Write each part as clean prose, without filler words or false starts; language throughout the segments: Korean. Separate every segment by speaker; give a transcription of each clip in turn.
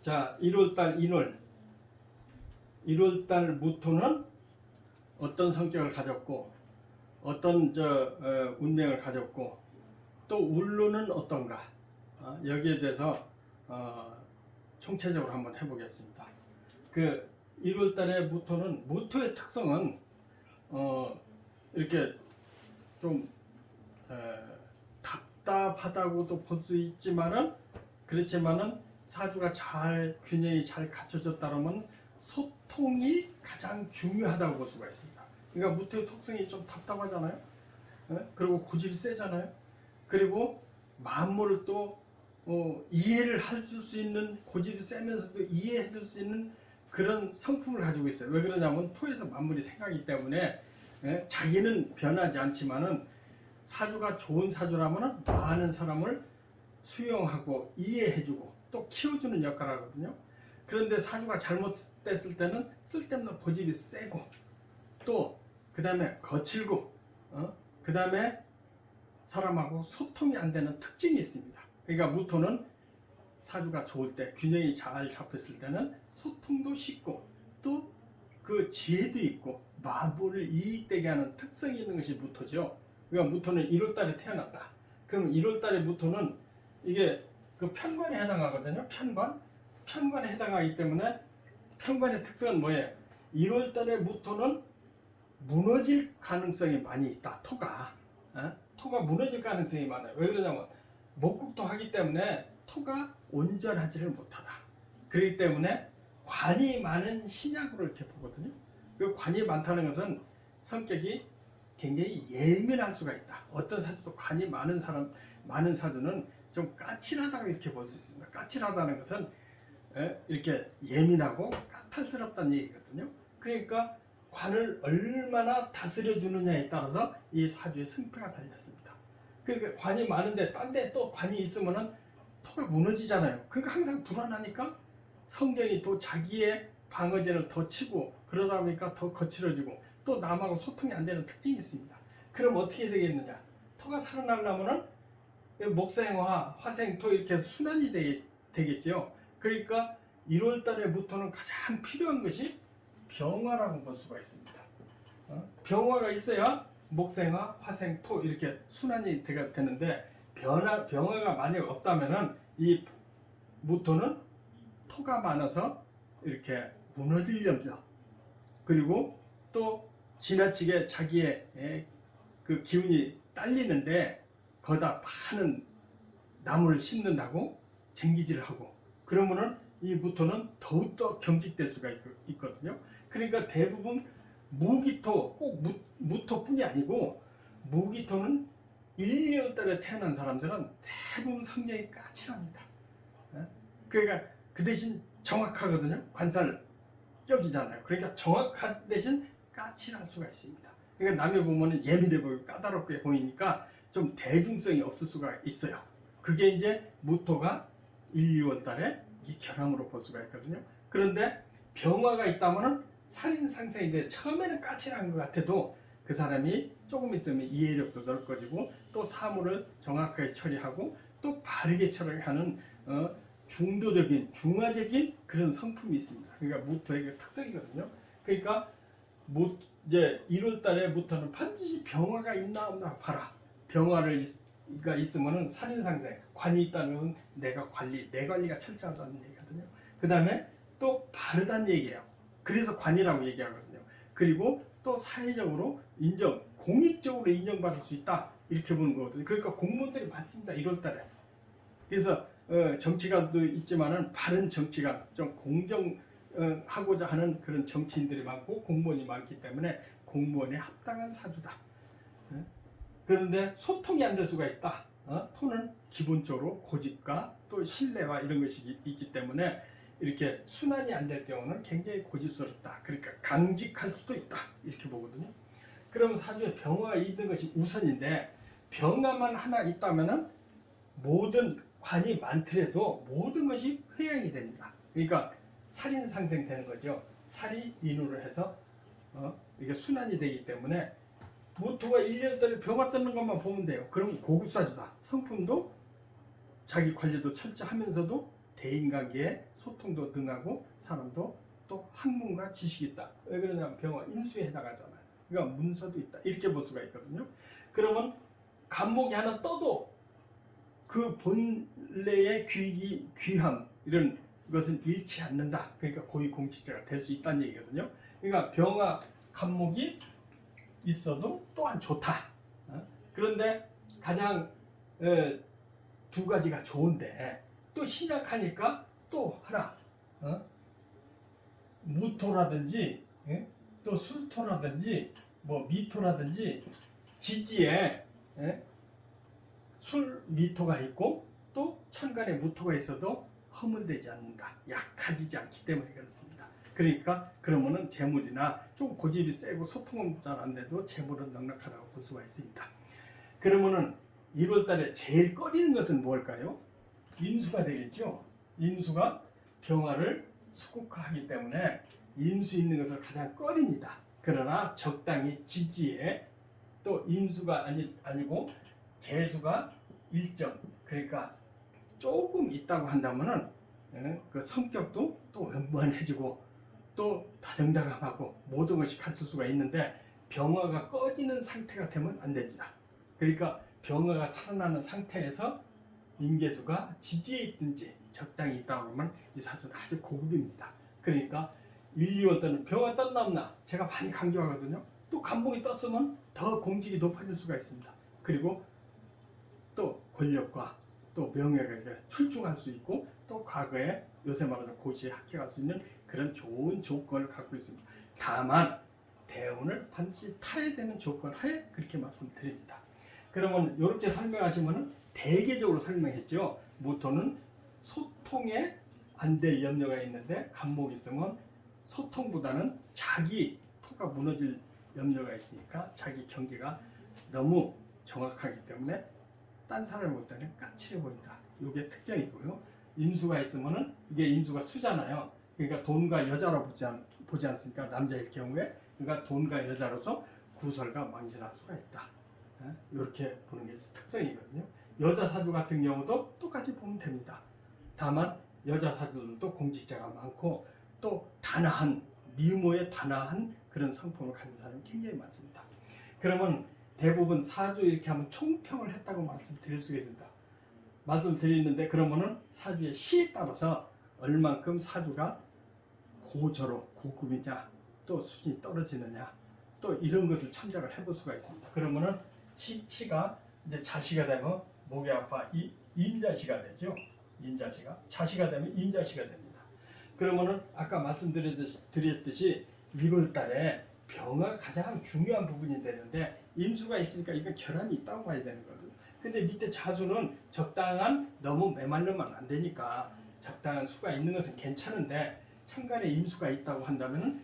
Speaker 1: 자, 1월달 인월, 1월달 무토는 어떤 성격을 가졌고 어떤 운명을 가졌고 또 울루는 어떤가, 여기에 대해서 총체적으로 한번 해보겠습니다. 그 1월달의 무토는, 무토의 특성은 이렇게 좀 답답하다고도 볼 수 있지만은, 그렇지만은 사주가 잘 균형이 잘 갖춰졌다면 소통이 가장 중요하다고 볼 수가 있습니다. 그러니까 무토의 특성이 좀 답답하잖아요. 그리고 고집이 세잖아요. 그리고 만물을 또 이해를 해줄 수 있는, 고집이 세면서도 이해해 줄 수 있는 그런 성품을 가지고 있어요. 왜 그러냐면 토에서 만물이 생각이기 때문에 자기는 변하지 않지만은 사주가 좋은 사주라면 많은 사람을 수용하고 이해해주고 또 키워주는 역할을 하거든요. 그런데 사주가 잘못됐을 때는 쓸데없는 고집이 세고 또 그 다음에 거칠고 그 다음에 사람하고 소통이 안 되는 특징이 있습니다. 그러니까 무토는 사주가 좋을 때, 균형이 잘 잡혔을 때는 소통도 쉽고 또 그 지혜도 있고 만물을 이익되게 하는 특성이 있는 것이 무토죠. 그러니까 무토는 1월달에 태어났다. 그럼 1월달의 무토는 이게 그 편관에 해당하거든요. 편관에 해당하기 때문에 편관의 특성은 뭐예요? 1월달의 무토는 무너질 가능성이 많이 있다. 토가 무너질 가능성이 많아요. 왜 그러냐면 목국토 하기 때문에 토가 온전하지를 못하다. 그렇기 때문에 관이 많은 신약으로 이렇게 보거든요. 그 관이 많다는 것은 성격이 굉장히 예민할 수가 있다. 어떤 사주도 관이 많은 사주는 좀 까칠하다고 이렇게 볼 수 있습니다. 까칠하다는 것은 이렇게 예민하고 까탈스럽다는 얘기거든요. 그러니까 관을 얼마나 다스려 주느냐에 따라서 이 사주의 승패가 달렸습니다. 그러니까 관이 많은데 딴 데 또 관이 있으면은 토가 무너지잖아요. 그러니까 항상 불안하니까 성경이 또 자기의 방어진을 더 치고 그러다 보니까 더 거칠어지고 또 남하고 소통이 안 되는 특징이 있습니다. 그럼 어떻게 되겠느냐? 토가 살아나려면은 목생화, 화생토 이렇게 순환이 되겠죠. 그러니까 1월달에 무토는 가장 필요한 것이 병화라고 볼 수가 있습니다. 병화가 있어야 목생화, 화생토 이렇게 순환이 되는데 병화가 만약 없다면은 이 무토는 토가 많아서 이렇게 무너질 염려, 그리고 또 지나치게 자기의 그 기운이 딸리는데 거기다 많은 나무를 심는다고 쟁기질을 하고 그러면은 이 무토는 더욱더 경직될 수가 있거든요. 그러니까 대부분 무기토, 꼭 무토뿐이 아니고 무기토는 1, 2월달에 태어난 사람들은 대부분 성격이 까칠합니다. 그러니까 그 대신 정확하거든요. 관살격이잖아요. 그러니까 정확한 대신 까칠할 수가 있습니다. 그러니까 남이 보면 예민해 보이고 까다롭게 보이니까 좀 대중성이 없을 수가 있어요. 그게 이제 무토가 1, 2월달에 이 결함으로 볼 수가 있거든요. 그런데 병화가 있다면 살인상생인데 처음에는 까칠한 것 같아도 그 사람이 조금 있으면 이해력도 넓어지고 또 사물을 정확하게 처리하고 또 바르게 처리하는 중도적인 중화적인 그런 성품이 있습니다. 그러니까 무토의 특성이거든요. 그러니까 이제 1월달에 무토는 반드시 병화가 있나 없나 봐라. 병화가 있으면은 살인상생, 관이 있다는 것은 내 관리가 철저하다는 얘기거든요. 그 다음에 또 바르다는 얘기예요. 그래서 관이라고 얘기하거든요. 그리고 또 사회적으로 공익적으로 인정받을 수 있다. 이렇게 보는 거거든요. 그러니까 공무원들이 많습니다. 1월달에. 그래서 정치가도 있지만은 바른 정치가 좀 공정하고자 하는 그런 정치인들이 많고 공무원이 많기 때문에 공무원에 합당한 사주다. 그런데 소통이 안 될 수가 있다. 토는 기본적으로 고집과 또 신뢰와 이런 것이 있기 때문에 이렇게 순환이 안 될 경우는 굉장히 고집스럽다. 그러니까 강직할 수도 있다. 이렇게 보거든요. 그럼 사주에 병화가 있는 것이 우선인데 병화만 하나 있다면은 모든 관이 많더라도 모든 것이 회양이 됩니다. 그러니까 살인상생 되는 거죠. 살이 인후를 해서 이게 순환이 되기 때문에 무토가 1년짜리 병화 뜨는 것만 보면 돼요. 그럼 고급사주다. 성품도 자기 관리도 철저하면서도 대인관계에 소통도 능하고 사람도 또 학문과 지식이 있다. 왜 그러냐면 병화 인수에 해당하잖아요. 그러니까 문서도 있다. 이렇게 볼 수가 있거든요. 그러면 간목이 하나 떠도 그 본래의 귀함 이런 것은 잃지 않는다. 그러니까 고위공직자가 될 수 있다는 얘기거든요. 그러니까 병화 간목이 있어도 또한 좋다. 그런데 가장 두 가지가 좋은데 또 신약하니까 또 하나 무토라든지 또 술토라든지 뭐 미토라든지 지지에 술 미토가 있고 또 천간에 무토가 있어도 허물되지 않는다. 약해지지 않기 때문에 그렇습니다. 그러니까 그러면은 재물이나 좀 고집이 세고 소통은 잘 안 돼도 재물은 넉넉하다고 볼 수가 있습니다. 그러면은 1월달에 제일 꺼리는 것은 뭘까요? 인수가 되겠죠. 인수가 병화를 수국화하기 때문에 인수 있는 것을 가장 꺼립니다. 그러나 적당히 지지에 또 인수가 아니고 개수가 1점 그러니까 조금 있다고 한다면은 그 성격도 또 원만해지고 또 다정다감하고 모든 것이 갖출 수가 있는데 병화가 꺼지는 상태가 되면 안 됩니다. 그러니까 병화가 살아나는 상태에서 인계수가 지지에 있든지 적당히 있다고 하면 이 사주는 아주 고급입니다. 그러니까 1, 2월 때는 병화 떴나 없나 제가 많이 강조하거든요. 또 간목이 떴으면 더 공직이 높아질 수가 있습니다. 그리고 또 권력과 또 명예가 출중할 수 있고 또 과거에 요새 말하는 고시에 합격할 수 있는 그런 좋은 조건을 갖고 있습니다. 다만 대운을 반드시 타야 되는 조건 하에 그렇게 말씀드립니다. 그러면 이렇게 설명하시면 대개적으로 설명했죠. 무토는 소통에 안 될 염려가 있는데 간목이 있으면 소통보다는 자기 토가 무너질 염려가 있으니까 자기 경계가 너무 정확하기 때문에 딴 사람이 볼 때는 까칠해 보인다. 이게 특징이고요. 인수가 있으면은 이게 인수가 수잖아요. 그러니까 돈과 여자로 보지 않습니까? 남자일 경우에 그러니까 돈과 여자로서 구설과 망신할 수가 있다. 이렇게 보는 게 특성이거든요. 여자 사주 같은 경우도 똑같이 보면 됩니다. 다만 여자 사주들도 공직자가 많고 또 단아한 미모에 단아한 그런 성품을 가진 사람이 굉장히 많습니다. 그러면 대부분 사주 이렇게 하면 총평을 했다고 말씀드릴 수가 있습니다. 말씀드리는데 그러면은 사주의 시에 따라서 얼만큼 사주가 고저로 고급이냐 또 수준이 떨어지느냐 또 이런 것을 참작을 해볼 수가 있습니다. 그러면은 시가 이제 자시가 되면 목이 아파 임자시가 되죠. 임자시가 자시가 되면 임자시가 됩니다. 그러면은 아까 말씀드렸듯이 1월 달에 병화가 가장 중요한 부분이 되는데 인수가 있으니까 이건 결함이 있다고 봐야 되는 거거든요. 근데 밑에 자수는 적당한 너무 메말르면 안 되니까 적당한 수가 있는 것은 괜찮은데 천간에 임수가 있다고 한다면은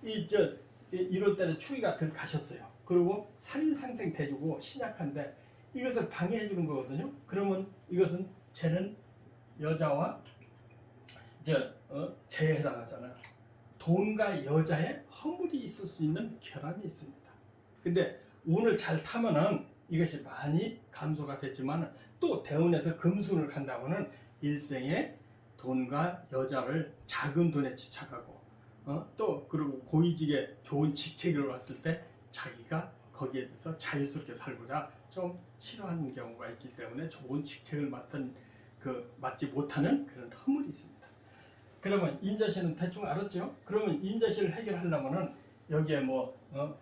Speaker 1: 1월 달에 추위가 덜 가셨어요. 그리고 살인상생 대주고 신약한데 이것을 방해해 주는 거거든요. 그러면 이것은 쟤는 여자와 재에 해당하잖아요. 돈과 여자의 허물이 있을 수 있는 결함이 있습니다. 근데 운을 잘 타면은 이것이 많이 감소가 됐지만 또 대운에서 금순을 간다고는 일생에 돈과 여자를 작은 돈에 집착하고 또 그리고 고위직에 좋은 직책을 왔을 때 자기가 거기에 대해서 자유스럽게 살고자 좀 싫어하는 경우가 있기 때문에 좋은 직책을 맡지 못하는 그런 허물이 있습니다. 그러면 임자시는 대충 알았죠? 그러면 임자시를 해결하려면은 여기에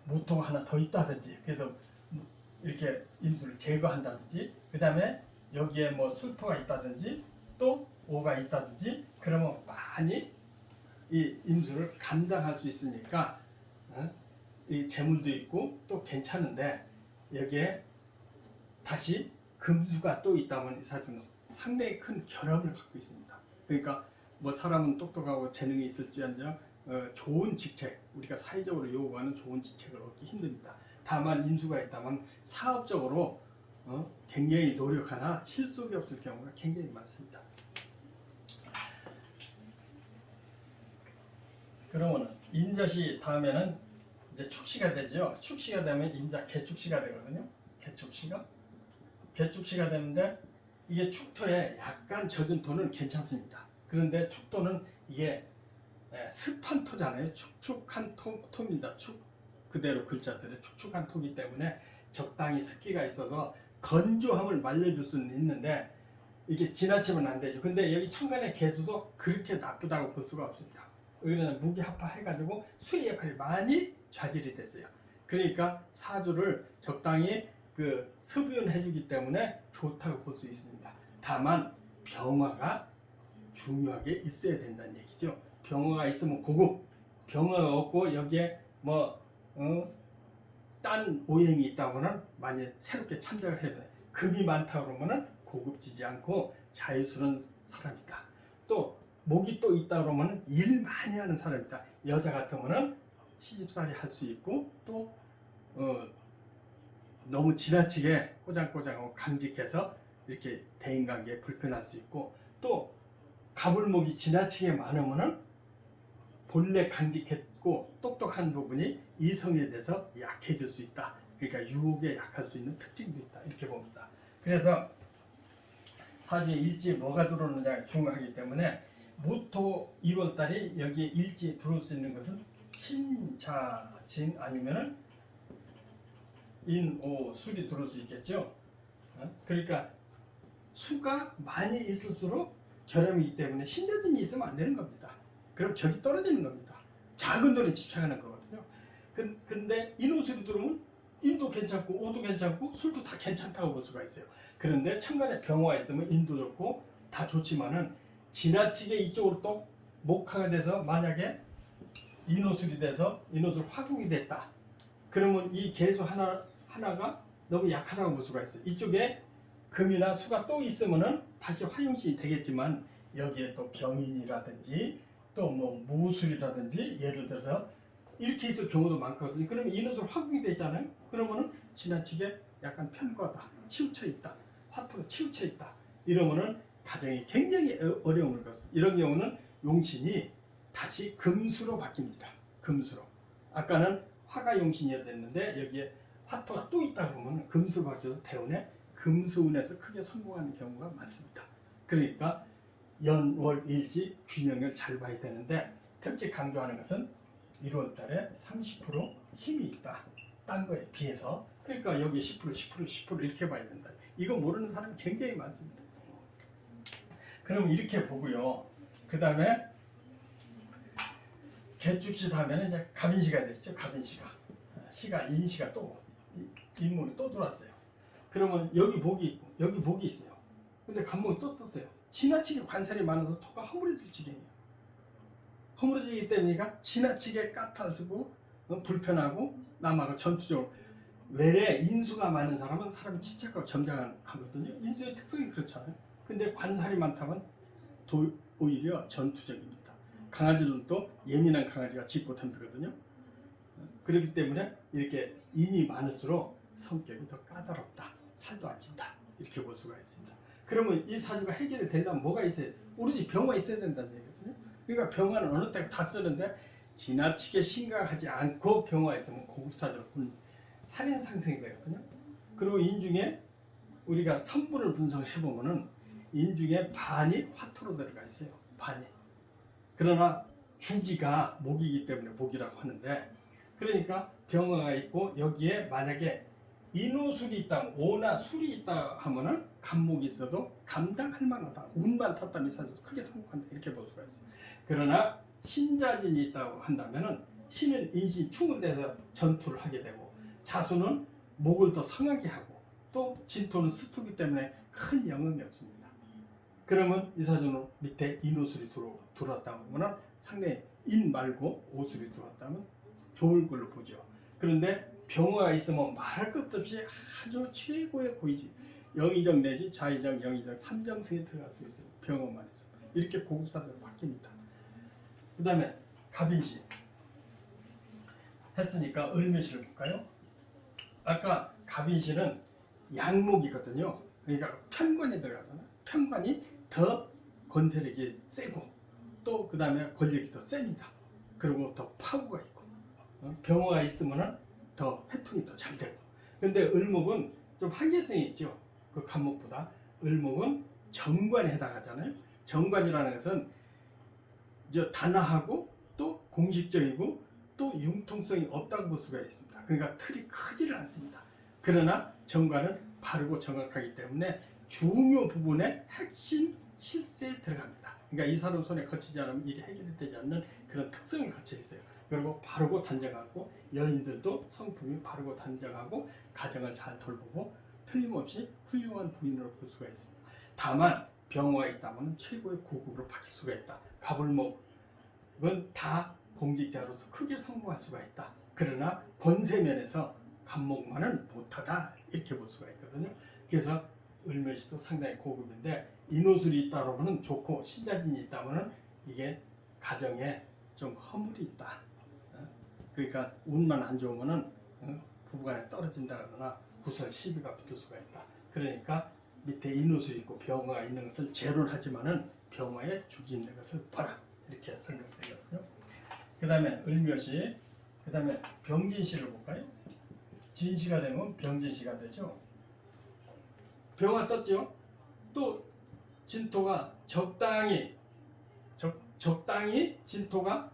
Speaker 1: 무토가 하나 더 있다든지 그래서 이렇게 임수를 제거한다든지 그 다음에 여기에 술토가 있다든지 또 오가 있다든지 그러면 많이 이 임수를 감당할 수 있으니까 이 재물도 있고 또 괜찮은데 여기에 다시 금수가 또 있다면 이 사주는 상당히 큰 결함을 갖고 있습니다. 그러니까 사람은 똑똑하고 재능이 있을지언정 좋은 직책, 우리가 사회적으로 요구하는 좋은 직책을 얻기 힘듭니다. 다만 인수가 있다면 사업적으로 굉장히 노력하나 실속이 없을 경우가 굉장히 많습니다. 그러면 임자시 다음에는 이제 축시가 되죠. 축시가 되면 임자 개축시가 되거든요. 개축시가 되는데 이게 축토에 약간 젖은 토는 괜찮습니다. 그런데 축토는 이게 습한 토잖아요. 축축한 토입니다. 축 그대로 글자들이 축축한 토기 때문에 적당히 습기가 있어서 건조함을 말려줄 수는 있는데 이게 지나치면 안 되죠. 근데 여기 천간의 개수도 그렇게 나쁘다고 볼 수가 없습니다. 여기는 무기합파 해가지고 수의 역할이 많이 좌질이 됐어요. 그러니까 사주를 적당히 그 섭윤해주기 때문에 좋다고 볼 수 있습니다. 다만 병화가 중요하게 있어야 된다는 얘기죠. 병화가 있으면 고급, 병화가 없고 여기에 딴 오행이 있다고는 만약 새롭게 참작을 해야 돼. 금이 많다 그러면은 고급지지 않고 자유스러운 사람이다. 또 목이 또 있다 그러면 일 많이 하는 사람이다. 여자 같으면은 시집살이 할 수 있고 또 너무 지나치게 꼬장꼬장하고 강직해서 이렇게 대인관계에 불편할 수 있고 또 가불목이 지나치게 많으면은 본래 강직했고 똑똑한 부분이 이성에 대해서 약해질 수 있다. 그러니까 유혹에 약할 수 있는 특징도 있다. 이렇게 봅니다. 그래서 사주에 일지에 뭐가 들어오느냐가 중요하기 때문에 무토 1월달이 여기에 일지에 들어올 수 있는 것은 신자진 아니면은 인오술이 들어올 수 있겠죠. 그러니까 수가 많이 있을수록 결함이기 때문에 신자진이 있으면 안 되는 겁니다. 그럼 격이 떨어지는 겁니다. 작은 돈에 집착하는 거거든요. 근데 인오술이 들어오면 인도 괜찮고 오도 괜찮고 술도 다 괜찮다고 볼 수가 있어요. 그런데 천간에 병화가 있으면 인도 좋고 다 좋지만은 지나치게 이쪽으로 또 목화가 돼서 만약에 인오술이 돼서 인오술 화국이 됐다. 그러면 이 개수 하나가 너무 약하다고 볼 수가 있어요. 이쪽에 금이나 수가 또 있으면은 다시 화용신이 되겠지만 여기에 또 병인이라든지 또 뭐 무술이라든지 예를 들어서 이렇게 있을 경우도 많거든요. 그러면 인오술 화국이 되잖아요. 그러면은 지나치게 약간 편과다, 치우쳐 있다, 화토로 치우쳐 있다. 이러면은 가정이 굉장히 어려움을 겪습니다. 이런 경우는 용신이 다시 금수로 바뀝니다. 금수로. 아까는 화가 용신이었는데 여기에 화토가 또 있다 그러면 금수로 바뀌어서 대운에 금수운에서 크게 성공하는 경우가 많습니다. 그러니까 연월일시 균형을 잘 봐야 되는데 특히 강조하는 것은 1월 달에 30% 힘이 있다. 딴 거에 비해서. 그러니까 여기 10% 이렇게 봐야 된다. 이거 모르는 사람이 굉장히 많습니다. 그럼 이렇게 보고요. 그 다음에 개축시 다음에는 이제 갑인시가 되겠죠. 갑인시가. 인시가 또 인물이 또 들어왔어요. 그러면 여기 복이 있고 여기 복이 있어요. 근데 간목이 또 떴어요. 지나치게 관살이 많아서 토가 허물어질 지경이에요. 허물어지기 때문에 지나치게 까탈스고 불편하고 남하고 전투적으로 외래 인수가 많은 사람은 사람이 침착하고 점잖하거든요. 인수의 특성이 그렇잖아요. 근데 관살이 많다면 오히려 전투적입니다. 강아지들도 예민한 강아지가 짖고 덤비거든요. 그렇기 때문에 이렇게 인이 많을수록 성격이 더 까다롭다. 살도 안 찐다. 이렇게 볼 수가 있습니다. 그러면 이 사주가 해결이 되려면 뭐가 있어요? 오로지 병화 있어야 된다는 얘기거든요. 그러니까 병화는 어느 때가 다 쓰는데 지나치게 심각하지 않고 병화 있으면 고급사주로 살인 상승이 되거든요. 그리고 인중에 우리가 성분을 분석해 보면은 인중에 반이 화토로 들어가 있어요. 반이. 그러나 주기가 목이기 때문에 목이라고 하는데 그러니까 병화가 있고 여기에 만약에 인호술이 있다, 오나 술이 있다 하면은 간목이 있어도 감당할 만하다. 운만 탔다면 사주 크게 성공한다. 이렇게 볼 수가 있어요. 그러나 신자진이 있다고 한다면은 신은 인신 충을 대해서 전투를 하게 되고 자수는 목을 더 성하게 하고 또 진토는 스투기 때문에 큰 영향이 없습니다. 그러면 이 사주는 밑에 인호술이 들어왔다 하면 상당히 인 말고 오술이 들어왔다면 좋을 걸로 보죠. 그런데 병화가 있으면 말할 것도 없이 아주 최고의 고위직 영의정 내지 좌의정, 영의정, 삼정승에 들어갈 수 있어요. 병화만 있어. 이렇게 고급사주로 바뀝니다. 그 다음에 갑인시 했으니까 을묘시를 볼까요? 아까 갑인시는 양목이거든요. 그러니까 편관에 들어가잖아. 편관이 더 건세력이 세고 또 그 다음에 권력이 더 셉니다. 그리고 더 파고가 있고 병화가 있으면은 더 회통이 더 잘 되고. 근데 을목은 좀 한계성이 있죠. 그 간목보다 을목은 정관에 해당하잖아요. 정관이라는 것은 단아하고 또 공식적이고 또 융통성이 없다고 볼 수가 있습니다. 그러니까 틀이 크지를 않습니다. 그러나 정관은 바르고 정확하기 때문에 중요 부분의 핵심 실세에 들어갑니다. 그러니까 이 사람 손에 거치지 않으면 일이 해결이 되지 않는 그런 특성을 갖춰 있어요. 그리고 바르고 단정하고 여인들도 성품이 바르고 단정하고 가정을 잘 돌보고 틀림없이 훌륭한 부인으로 볼 수가 있습니다. 다만 병화가 있다면 최고의 고급으로 바뀔 수가 있다. 갑을목은 다 공직자로서 크게 성공할 수가 있다. 그러나 권세면에서 갑목만은 못하다 이렇게 볼 수가 있거든요. 그래서 을묘시도 상당히 고급인데 인호술이 있다면 좋고 신자진이 있다면 이게 가정에 좀 허물이 있다. 그러니까 운만 안 좋으면 부부간에 떨어진다거나 구설 시비가 붙을 수가 있다. 그러니까 밑에 인호술이 있고 병화가 있는 것을 제로를 하지만은 병화에 죽이 있는 것을 봐라 이렇게 설명되거든요. 그 다음에 을묘시, 그 다음에 병진시를 볼까요? 진시가 되면 병진시가 되죠. 병화 떴죠. 또 진토가 적당히 진토가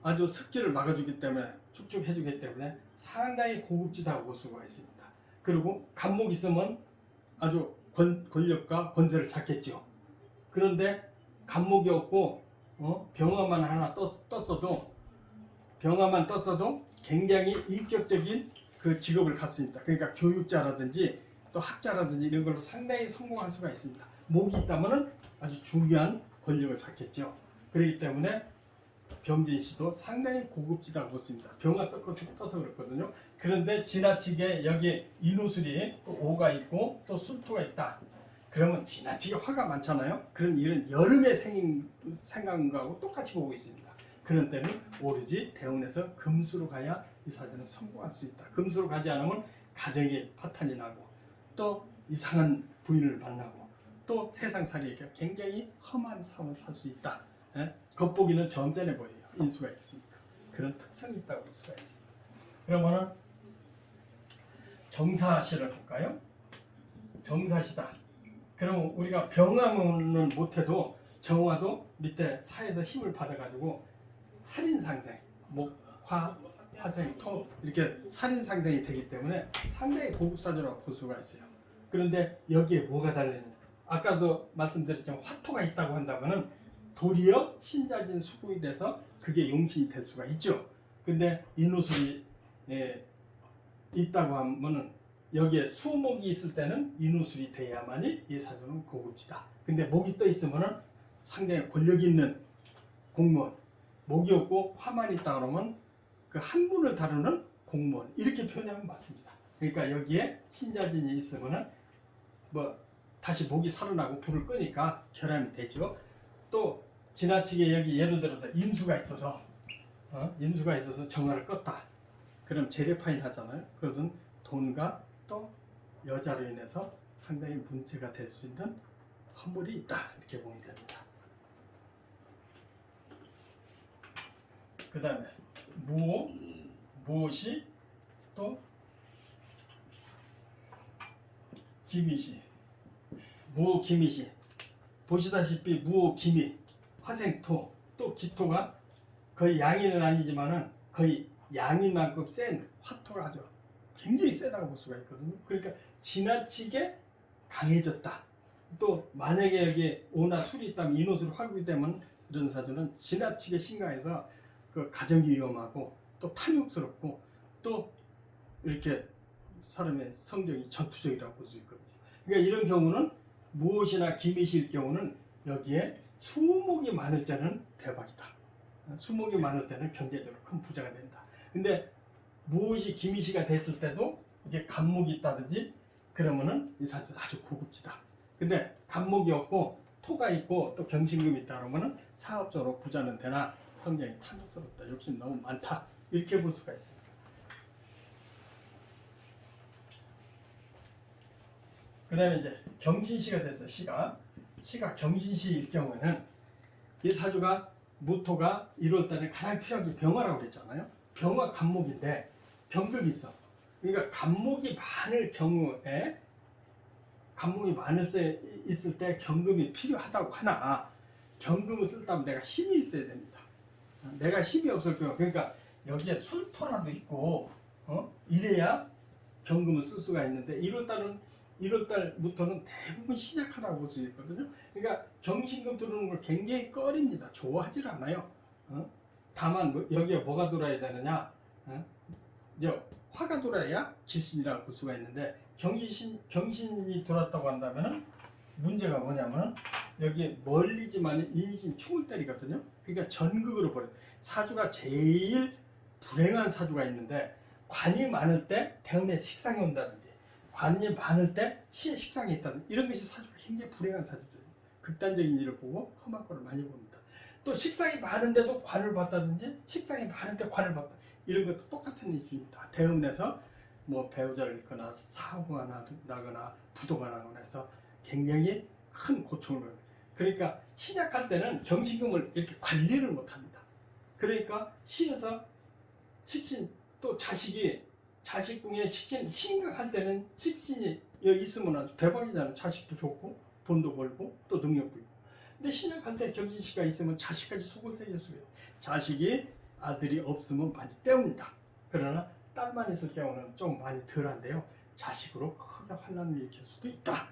Speaker 1: 아주 습기를 막아주기 때문에 축축해주기 때문에 상당히 고급지다고 볼 수가 있습니다. 그리고 갑목이 있으면 아주 권력과 권세를 잡겠죠. 그런데 갑목이 없고 병화만 하나 떴어도 굉장히 인격적인 그 직업을 갖습니다. 그러니까 교육자라든지 또 학자라든지 이런 걸로 상당히 성공할 수가 있습니다. 목이 있다면 아주 중요한 권력을 잡겠죠. 그렇기 때문에 병진시도 상당히 고급지다고 보습니다. 병화 떠서 그렇거든요. 그런데 지나치게 여기 인호술이 또 오가 있고 또 술토가 있다. 그러면 지나치게 화가 많잖아요. 그럼 이런 여름에 생긴 거하고 똑같이 보고 있습니다. 그런 때는 오로지 대운에서 금수로 가야 이 사주는 성공할 수 있다. 금수로 가지 않으면 가정에 파탄이 나고 또 이상한 부인을 만나고 또 세상살이에 굉장히 험한 삶을 살 수 있다. 겉보기는 점잖해 보여요. 인수가 있으니까. 그런 특성이 있다고 볼 수가 있습니다. 그러면은 정사시를 볼까요? 정사시다. 그럼 우리가 병화는 못해도 정화도 밑에 사에서 힘을 받아가지고 살인상생, 목, 화, 화생, 토 이렇게 살인상생이 되기 때문에 상당히 고급사주라고 볼 수가 있어요. 그런데 여기에 뭐가 달리느냐? 아까도 말씀드렸지만 화토가 있다고 한다면은 도리어 신자진 수국이 돼서 그게 용신이 될 수가 있죠. 근데 인호술이 있다고 하면은 여기에 수목이 있을 때는 인호술이 돼야만이 이 사주는 고급지다. 근데 목이 떠 있으면은 상당히 권력 있는 공무원, 목이 없고 화만 있다 그러면 그 한 분을 다루는 공무원 이렇게 표현하면 맞습니다. 그러니까 여기에 신자진이 있으면은 다시 목이 살아나고 불을 끄니까 결함이 되죠. 또 지나치게 여기 예를 들어서 인수가 있어서 정화를 껐다. 그럼 재래파인 하잖아요. 그것은 돈과 또 여자로 인해서 상당히 문제가 될 수 있는 허물이 있다. 이렇게 보면 됩니다. 그 다음에 무엇이 또 기미시, 무기미시 보시다시피 무기미 화생토 또 기토가 거의 양인은 아니지만은 거의 양인만큼 센 화토가 아주 굉장히 세다고 볼 수가 있거든요. 그러니까 지나치게 강해졌다. 또 만약에 여기 오나 술이 있다면 인호술 화국이 되면 이런 사주는 지나치게 심각해서 그 가정이 위험하고 또 탐욕스럽고 또 이렇게 사람의 성격이 전투적이라고 볼 수 있거든요. 그러니까 이런 경우는 무엇이나 기미시일 경우는 여기에 수목이 많을 때는 대박이다. 수목이 많을 때는 경제적으로 큰 부자가 된다. 근데 무엇이 기미시가 됐을 때도 이게 갑목이 있다든지 그러면은 이 사주 아주 고급지다. 근데 갑목이 없고 토가 있고 또 경신금이 있다 그러면은 사업적으로 부자는 되나 성격이 탐욕스럽다. 욕심 너무 많다. 이렇게 볼 수가 있습니다. 그 다음에 이제 경신시가 됐어. 시가 경신시일 경우에는 이 사주가 무토가 1월달에 가장 필요한 게 병화라고 그랬잖아요. 병화 갑목인데 병극이 있어. 그러니까 갑목이 많을 경우에 간목이 많을 때 있을 때 경금이 필요하다고 하나 경금을 쓸 때면 내가 힘이 있어야 됩니다. 내가 힘이 없을 거예요. 그러니까 여기에 술토라도 있고 이래야 경금을 쓸 수가 있는데 1월달부터는 대부분 신약하다고 볼 수 있거든요. 그러니까 경신금 들어오는 걸 굉장히 꺼립니다. 좋아하질 않아요. 다만 여기에 뭐가 들어야 되느냐? 이제 화가 들어야 기신이라고 볼 수가 있는데 경신이 들어왔다고 한다면 문제가 뭐냐면 여기 멀리지만 인신 충을 때리거든요. 그러니까 전극으로 버려. 사주가 제일 불행한 사주가 있는데 관이 많을 때 대운에 식상이 온다든지 관이 많을 때 시에 식상이 있다든지 이런 것이 사주가 굉장히 불행한 사주들이에요. 극단적인 일을 보고 험한 꼴을 많이 봅니다. 또 식상이 많은데도 관을 봤다든지 식상이 많은데 관을 봤다. 이런 것도 똑같은 일입니다. 대운에서 뭐 배우자를 잃거나 사고가 나거나 부도가 나거나 해서 굉장히 큰 고통을 받아요. 그러니까 신약할 때는 경신금을 이렇게 관리를 못합니다. 그러니까 시에서 식신 또 자식궁에 식신 신각할 때는 식신이 있으면 아주 대박이잖아요. 자식도 좋고 돈도 벌고 또 능력도 있고. 근데 신약할 때 경신시가 있으면 자식까지 속을 새길 수가 있어요. 자식이 아들이 없으면 많이 때웁니다. 그러나 딸만 있을 경우는 좀 많이 덜한데요. 자식으로 크게 환란을 일으킬 수도 있다.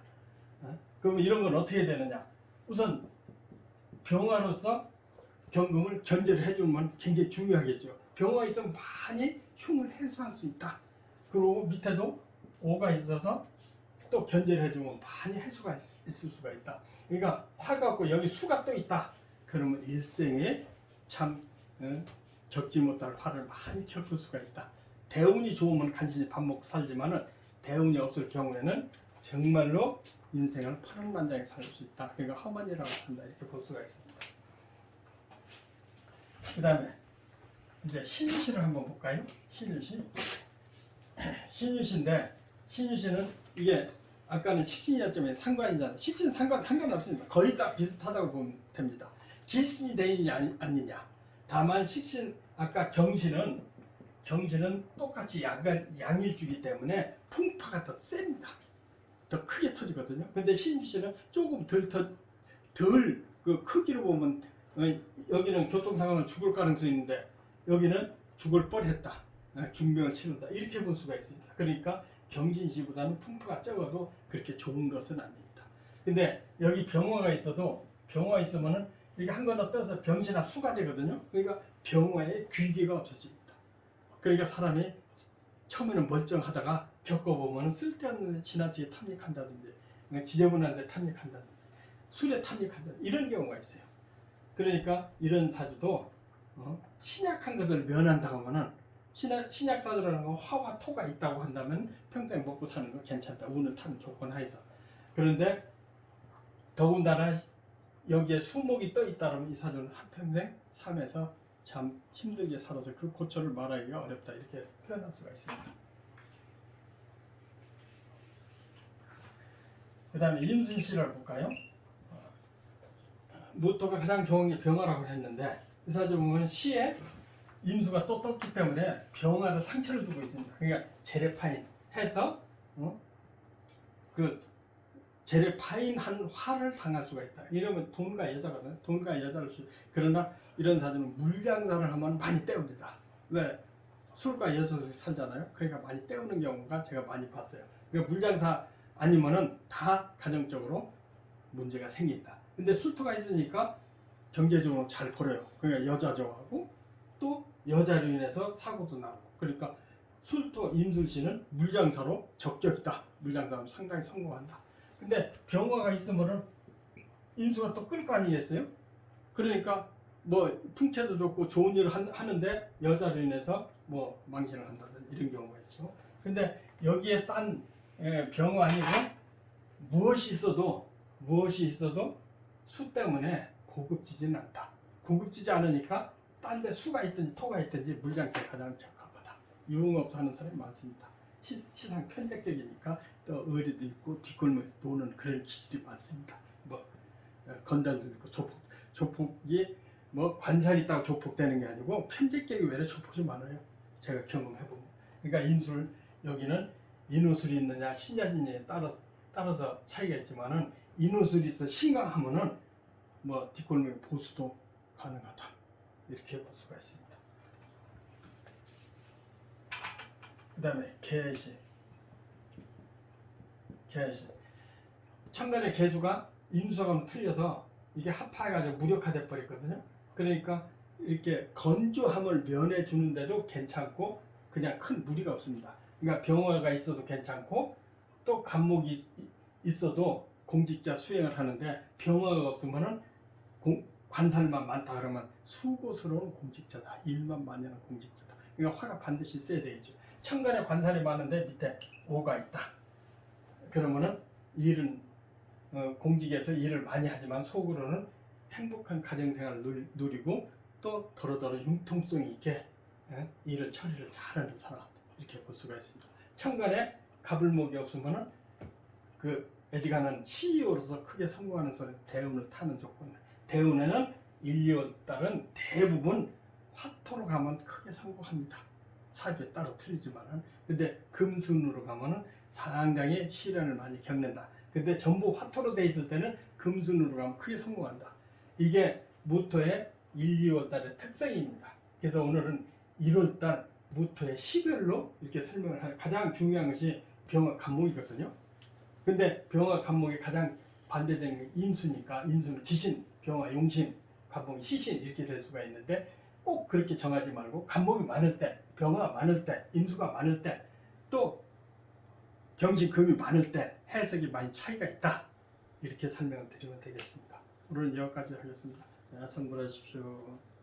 Speaker 1: 그러면 이런 건 어떻게 되느냐? 우선 병화로서 경금을 견제를 해주면 굉장히 중요하겠죠. 병화가 있으면 많이 흉을 해소할 수 있다. 그리고 밑에도 오가 있어서 또 견제를 해주면 많이 해소가 있을 수가 있다. 그러니까 화가 없고 여기 수가 또 있다. 그러면 일생에 참 겪지 못할 화를 많이 겪을 수가 있다. 대운이 좋으면 간신히 밥 먹고 살지만은 대운이 없을 경우에는 정말로 인생을 파란만장에 살 수 있다. 그러니까 험한이라고 한다. 이렇게 볼 수가 있습니다. 그 다음에 이제 신유시를 한번 볼까요? 신유시. 신유시인데 신유시는 이게 아까는 식신이었지만 상관이잖아요. 식신 상관없습니다. 거의 다 비슷하다고 보면 됩니다. 기신이 되느냐 아니냐. 다만 식신 아까 경신은 똑같이 양일주기 때문에 풍파가 더 셉니다. 더 크게 터지거든요. 근데 신유시는 조금 덜 그 크기로 보면 여기는 교통사고로 죽을 가능성이 있는데 여기는 죽을 뻔했다. 중병을 치른다. 이렇게 볼 수가 있습니다. 그러니까 경신시보다는 풍파가 적어도 그렇게 좋은 것은 아닙니다. 근데 여기 병화가 있으면은 이렇게 한 건 떠서 병신합 수가 되거든요. 그러니까 병화에 귀기가 없어집니다. 그러니까 사람이 처음에는 멀쩡하다가 겪어보면 쓸데없는 데 지나치게 탐닉한다든지 지저분한 데 탐닉한다든지 술에 탐닉한다든지 이런 경우가 있어요. 그러니까 이런 사주도 신약한 것을 면한다고 하면은 신약사주라는 건 화와 토가 있다고 한다면 평생 먹고 사는 거 괜찮다. 운을 타는 조건 하에서. 그런데 더군다나 여기에 수목이 떠 있다면 이 사주는 한평생 삶에서 참 힘들게 살아서 그 고초를 말하기가 어렵다. 이렇게 표현할 수가 있습니다. 그 다음에 임순씨를 볼까요? 무토가 가장 좋은 게 병화라고 했는데 이 사주 보면 시에 임수가 또 떴기 때문에 병화를 상처를 주고 있습니다. 그러니까 재래파인 해서 그 재래파인한 화를 당할 수가 있다. 이러면 돈과 여자거든. 돈과 여자를 그러나 이런 사주는 물장사를 하면 많이 때웁니다. 왜? 술과 여자를 살잖아요. 그러니까 많이 때우는 경우가 제가 많이 봤어요. 그러니까 물장사 아니면은 다 가정적으로 문제가 생긴다. 근데 술토가 있으니까 경제적으로 잘 벌어요. 그러니까 여자 좋아하고 또 여자로 인해서 사고도 나고. 그러니까 술토 임술씨는 물장사로 적격이다. 물장사로 상당히 성공한다. 근데 병화가 있으면은 임수가 또 끌 거 아니겠어요? 그러니까 뭐 풍채도 좋고 좋은 일을 하는데 여자로 인해서 뭐 망신을 한다든지 이런 경우가 있죠. 근데 여기에 딴 병화 아니고 무엇이 있어도 수 때문에 고급지지는 않다. 고급지지 않으니까 딴 데 수가 있든지 토가 있든지 물장사에 가장 적합하다. 유흥업소 하는 사람이 많습니다. 시상 편적격이니까 또 의리도 있고 뒷골목에서 노는 그런 기질이 많습니다. 뭐 건달도 있고 조폭이 뭐 관살이 있다고 조폭되는 게 아니고 편적격이 외래 조폭이 많아요. 제가 경험해보면. 그러니까 임술 여기는 인우술이 있느냐 신자진에 따라서 차이가 있지만은 이누스리스 신강하면은 뭐 뒷골목 보수도 가능하다 이렇게 볼 수가 있습니다. 그 다음에 개시. 천간의 개수가 임수하고는 틀려서 이게 합화해가지고 무력화돼 버렸거든요. 그러니까 이렇게 건조함을 면해 주는데도 괜찮고 그냥 큰 무리가 없습니다. 그러니까 병화가 있어도 괜찮고 또 간목이 있어도 공직자 수행을 하는데 병화가 없으면은 관살만 많다 그러면 수고스러운 공직자다. 일만 많이 하는 공직자다. 그러니까 화가 반드시 있어야 되겠죠. 천간에 관살이 많은데 밑에 오가 있다. 그러면은 일은 공직에서 일을 많이 하지만 속으로는 행복한 가정생활을 누리고 또 더러더러 융통성 있게 일을 처리를 잘하는 사람 이렇게 볼 수가 있습니다. 천간에 가불목이 없으면은 그 애지간한 CEO로서 크게 성공하는 소리 대운을 타는 조건. 대운에는 1, 2월 달은 대부분 화토로 가면 크게 성공합니다. 사주에 따라 틀리지만은 근데 금순으로 가면은 상당히 시련을 많이 겪는다. 근데 전부 화토로 돼 있을 때는 금순으로 가면 크게 성공한다. 이게 무토의 1, 2월 달의 특성입니다. 그래서 오늘은 1월 달 무토의 시별로 이렇게 설명을 하는 가장 중요한 것이 병화 간목이거든요. 근데 병화 간목이 가장 반대되는 게 임수니까 임수는 기신, 병화 용신, 간목이 희신 이렇게 될 수가 있는데 꼭 그렇게 정하지 말고 간목이 많을 때, 병화가 많을 때, 임수가 많을 때, 또 경신금이 많을 때 해석이 많이 차이가 있다. 이렇게 설명을 드리면 되겠습니다. 오늘은 여기까지 하겠습니다. 네, 성불하십시오.